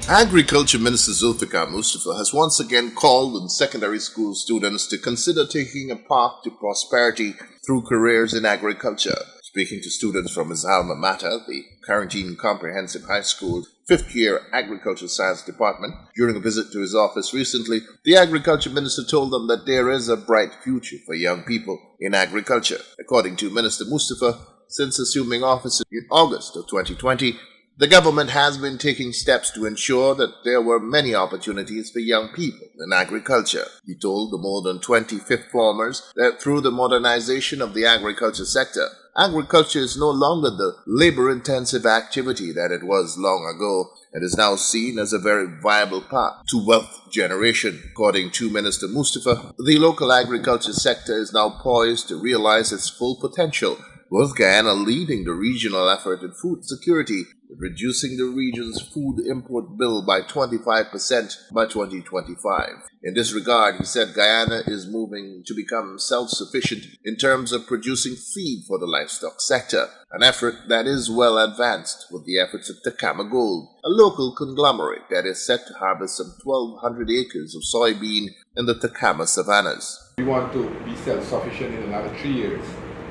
Agriculture Minister Zulfikar Mustafa has once again called on secondary school students to consider taking a path to prosperity through careers in agriculture. Speaking to students from his alma mater, the Quarantine Comprehensive High School, fifth-year Agriculture Science Department, during a visit to his office recently, the Agriculture Minister told them that there is a bright future for young people in agriculture. According to Minister Mustafa, since assuming office in August of 2020, the government has been taking steps to ensure that there were many opportunities for young people in agriculture. He told the more than 20 fifth formers that through the modernization of the agriculture sector, agriculture is no longer the labor-intensive activity that it was long ago and is now seen as a very viable path to wealth generation. According to Minister Mustafa, the local agriculture sector is now poised to realize its full potential, with Guyana leading the regional effort in food security, with reducing the region's food import bill by 25% by 2025. In this regard, he said Guyana is moving to become self-sufficient in terms of producing feed for the livestock sector, an effort that is well advanced with the efforts of Takama Gold, a local conglomerate that is set to harvest some 1,200 acres of soybean in the Takama savannas. We want to be self-sufficient in another 3 years.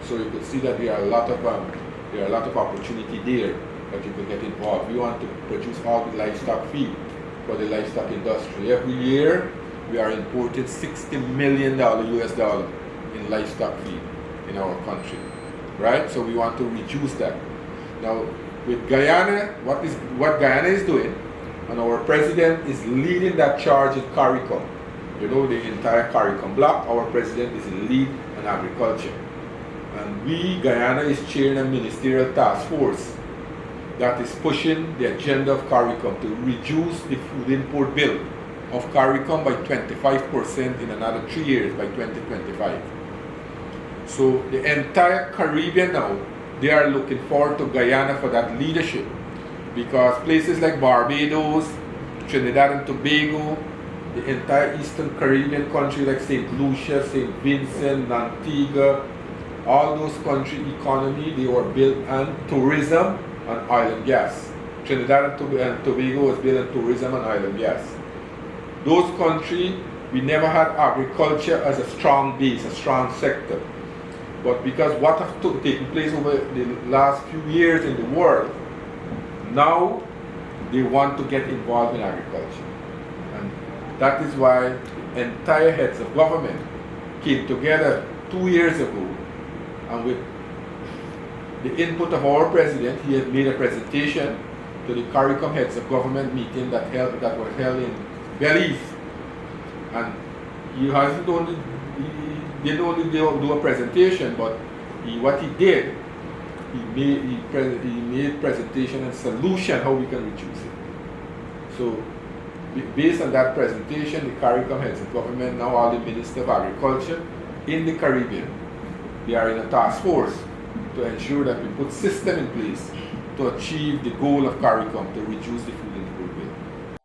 So you could see that there are a lot of opportunity there that you could get involved. We want to produce all the livestock feed for the livestock industry. Every year we are importing $60 million US in livestock feed in our country, right? So we want to reduce that. Now with Guyana, what Guyana is doing, and our president is leading that charge in CARICOM. You know, the entire CARICOM block, our president is in lead on agriculture. And Guyana is chairing a ministerial task force that is pushing the agenda of CARICOM to reduce the food import bill of CARICOM by 25% in another 3 years by 2025. So the entire Caribbean now, they are looking forward to Guyana for that leadership, because places like Barbados, Trinidad and Tobago, the entire Eastern Caribbean countries like St. Lucia, St. Vincent, Antigua, all those country economy, they were built on tourism and oil and gas. Trinidad and Tobago was built on tourism and oil and gas. Those countries, we never had agriculture as a strong base, a strong sector. But because what has taken place over the last few years in the world, now they want to get involved in agriculture. And that is why the entire heads of government came together 2 years ago. And with the input of our president, he had made a presentation to the CARICOM heads of government meeting that were held in Belize. And he didn't only do a presentation, but what he did, he made presentation and solution how we can reduce it. So based on that presentation, the CARICOM heads of government, now all the Minister of Agriculture in the Caribbean, they are in a task force to ensure that we put system in place to achieve the goal of CARICOM to reduce the food import bill.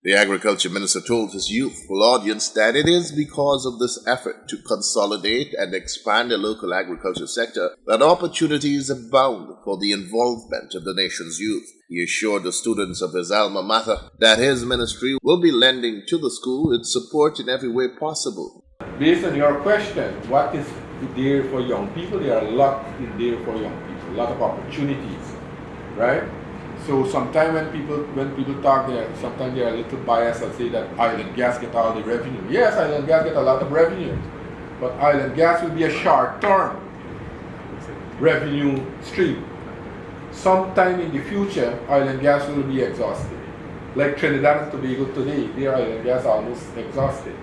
The Agriculture Minister told his youthful audience that it is because of this effort to consolidate and expand the local agriculture sector that opportunities abound for the involvement of the nation's youth. He assured the students of his alma mater that his ministry will be lending to the school its support in every way possible. Based on your question, what is there for young people? There are a lot in there for young people, a lot of opportunities, right? So sometimes when people talk, sometimes they are a little biased and say that oil and gas get all the revenue. Yes, oil and gas get a lot of revenue, but oil and gas will be a short-term revenue stream. Sometime in the future, oil and gas will be exhausted. Like Trinidad and Tobago today, their oil and gas are almost exhausted.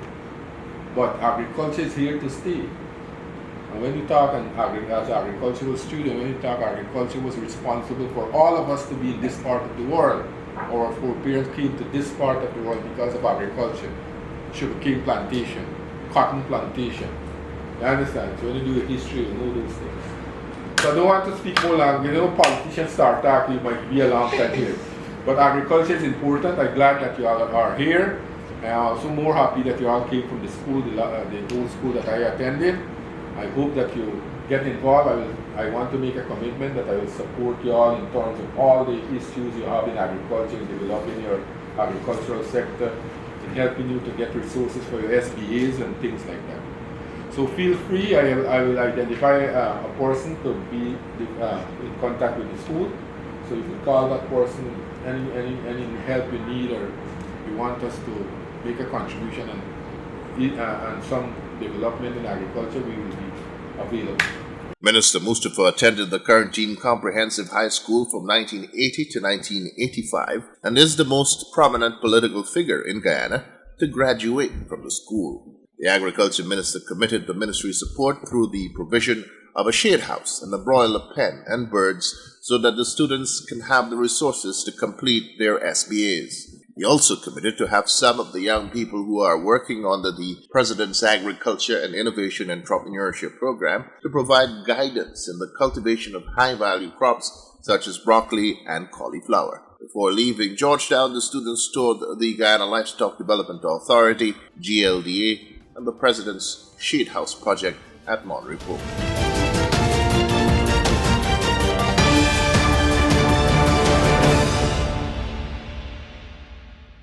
But agriculture is here to stay. And when you talk as an agricultural student, when you talk agriculture was responsible for all of us to be in this part of the world. Our foreparents came to this part of the world because of agriculture. Sugarcane plantation, cotton plantation. You understand? So when you do your history, you know those things. So I don't want to speak more long. You know, politicians start talking, it might be a long time here. But agriculture is important. I'm glad that you all are here. I'm also more happy that you all came from the school, the old school that I attended. I hope that you get involved. I will I want to make a commitment that I will support you all in terms of all the issues you have in agriculture, in developing your agricultural sector, in helping you to get resources for your SBAs and things like that. So feel free, I will identify a person to be in contact with the school. So you can call that person, any help you need, or you want us to make a contribution and some development in agriculture, we will be available. Minister Mustafa attended the Quarantine Comprehensive High School from 1980 to 1985 and is the most prominent political figure in Guyana to graduate from the school. The Agriculture Minister committed the ministry's support through the provision of a shade house and a broiler pen and birds so that the students can have the resources to complete their SBAs. He also committed to have some of the young people who are working under the President's Agriculture and Innovation Entrepreneurship Program to provide guidance in the cultivation of high-value crops such as broccoli and cauliflower. Before leaving Georgetown, the students toured the Guyana Livestock Development Authority, GLDA, and the President's Shade House project at Monterey Port.